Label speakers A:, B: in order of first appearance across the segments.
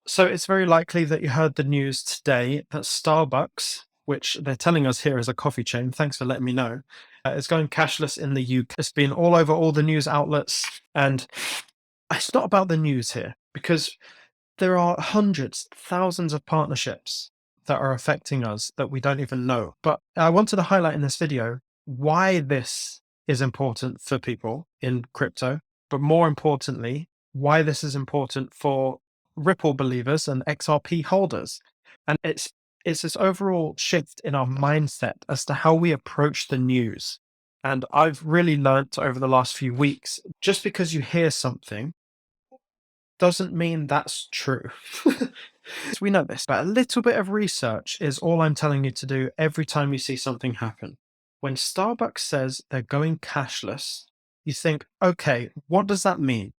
A: So it's very likely that you heard the news today that Starbucks, which they're telling us here is a coffee chain, thanks for letting me know, is going cashless in the UK. It's been all over all the news outlets, and it's not about the news here because there are hundreds, thousands of partnerships that are affecting us that we don't even know. But I wanted to highlight in this video why this is important for people in crypto, but more importantly, why this is important for Ripple believers and XRP holders. And it's this overall shift in our mindset as to how we approach the news. And I've really learnt over the last few weeks, just because you hear something doesn't mean that's true. So we know this, but a little bit of research is all I'm telling you to do every time you see something happen. When Starbucks says they're going cashless, you think, okay, what does that mean?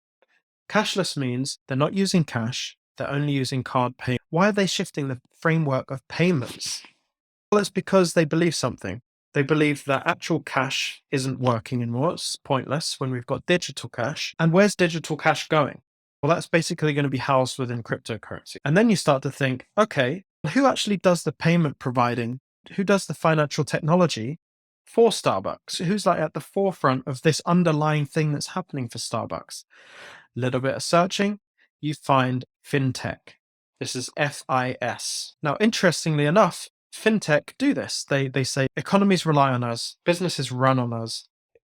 A: Cashless means they're not using cash, they're only using card pay. Why are they shifting the framework of payments? Well, it's because they believe something. They believe that actual cash isn't working anymore. It's pointless when we've got digital cash. And where's digital cash going? Well, that's basically going to be housed within cryptocurrency. And then you start to think, okay, who actually does the payment providing? Who does the financial technology for Starbucks? Who's like at the forefront of this underlying thing that's happening for Starbucks? A little bit of searching, you find fintech. This is FIS. Now, interestingly enough, fintech do this. They say economies rely on us, businesses run on us,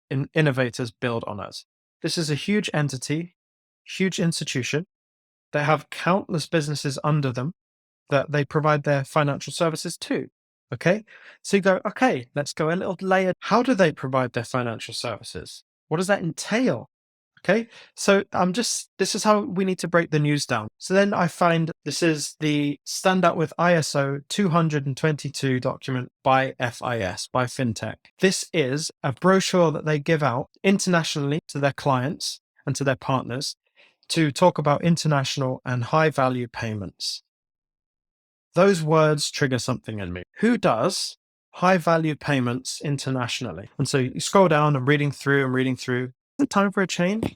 A: innovators build on us. This is a huge entity, huge institution. They have countless businesses under them that they provide their financial services to. Okay. So you go, okay, let's go a little layer. How do they provide their financial services? What does that entail? Okay, so this is how we need to break the news down. So then I find this is the Standout with ISO 222 document by FIS, by FinTech. This is a brochure that they give out internationally to their clients and to their partners to talk about international and high value payments. Those words trigger something in me. Who does high value payments internationally? And so you scroll down and reading through. Is it time for a change?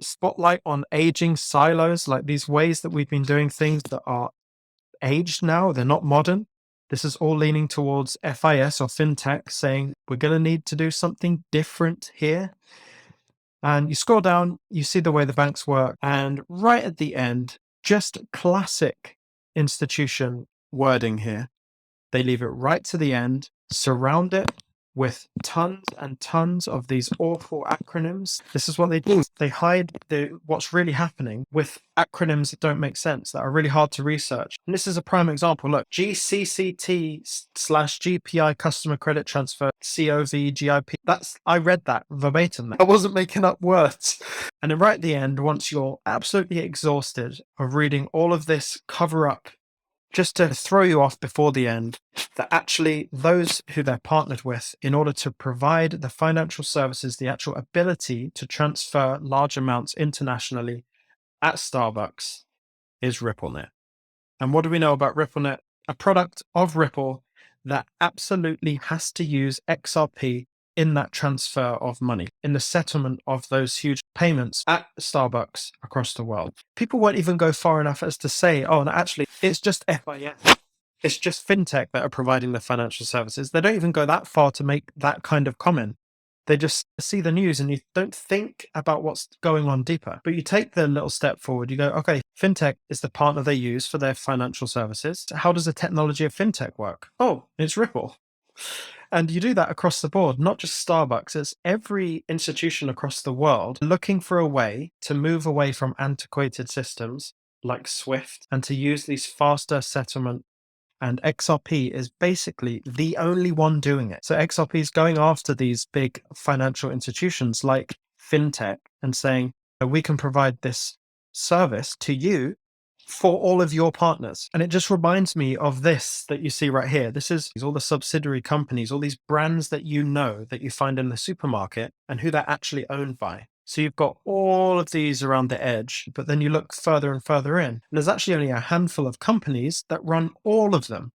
A: Spotlight on aging silos, like these ways that we've been doing things that are aged now, they're not modern. This is all leaning towards FIS or fintech saying we're going to need to do something different here. And you scroll down, you see the way the banks work, and right at the end, just classic institution wording here. They leave it right to the end, surround it with tons and tons of these awful acronyms. This is what they do. They hide what's really happening with acronyms that don't make sense, that are really hard to research. And this is a prime example. Look, GCCT/GPI customer credit transfer, COV, I read that verbatim. I wasn't making up words. And then right at the end, once you're absolutely exhausted of reading all of this cover up, just to throw you off before the end, that actually those who they're partnered with in order to provide the financial services, the actual ability to transfer large amounts internationally at Starbucks is RippleNet. And what do we know about RippleNet? A product of Ripple that absolutely has to use XRP in that transfer of money, in the settlement of those huge payments at Starbucks across the world. People won't even go far enough as to say, oh, no, actually, it's just FIS. It's just fintech that are providing the financial services. They don't even go that far to make that kind of comment. They just see the news and you don't think about what's going on deeper. But you take the little step forward. You go, okay, fintech is the partner they use for their financial services. How does the technology of fintech work? Oh, it's Ripple. And you do that across the board, not just Starbucks, it's every institution across the world looking for a way to move away from antiquated systems like Swift and to use these faster settlement. And XRP is basically the only one doing it. So XRP is going after these big financial institutions like fintech and saying, we can provide this service to you for all of your partners. And it just reminds me of this that you see right here. This is all the subsidiary companies, all these brands that you know that you find in the supermarket and who they're actually owned by. So you've got all of these around the edge, but then you look further and further in. And there's actually only a handful of companies that run all of them.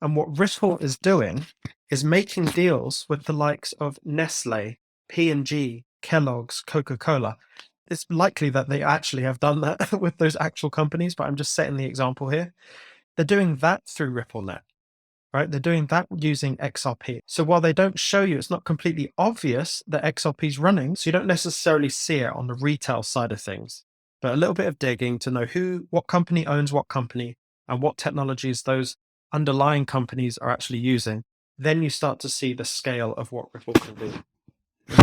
A: And what Ripple is doing is making deals with the likes of Nestle, P&G, Kellogg's, Coca-Cola. it's likely that they actually have done that with those actual companies, but I'm just setting the example here. They're doing that through RippleNet, right? They're doing that using XRP. So while they don't show you, it's not completely obvious that XRP is running. So you don't necessarily see it on the retail side of things, but a little bit of digging to know what company owns what company and what technologies those underlying companies are actually using. Then you start to see the scale of what Ripple can do.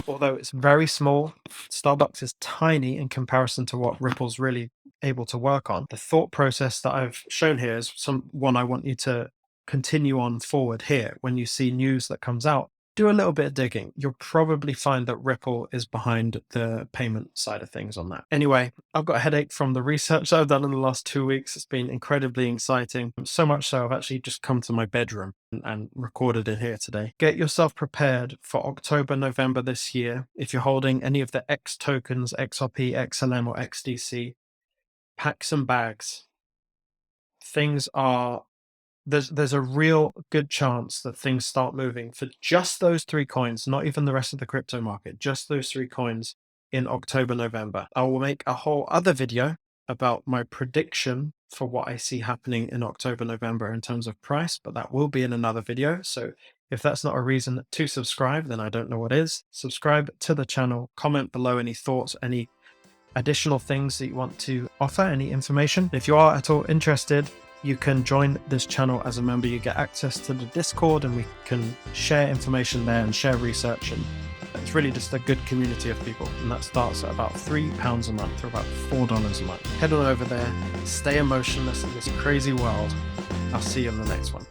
A: Although it's very small, Starbucks is tiny in comparison to what Ripple's really able to work on. The thought process that I've shown here is one I want you to continue on forward here. When you see news that comes out, do a little bit of digging. You'll probably find that Ripple is behind the payment side of things on that. Anyway, I've got a headache from the research I've done in the last 2 weeks. It's been incredibly exciting. So much so I've actually just come to my bedroom and recorded it here today. Get yourself prepared for October, November this year. If you're holding any of the X tokens, XRP, XLM, or XDC, pack some bags. There's a real good chance that things start moving for just those 3 coins, not even the rest of the crypto market, just those 3 coins in October, November. I will make a whole other video about my prediction for what I see happening in October, November in terms of price, but that will be in another video. So if that's not a reason to subscribe, then I don't know what is. Subscribe to the channel, comment below any thoughts, any additional things that you want to offer, any information. If you are at all interested, you can join this channel as a member. You get access to the Discord and we can share information there and share research. And it's really just a good community of people. And that starts at about £3 a month or about $4 a month. Head on over there, stay emotionless in this crazy world. I'll see you in the next one.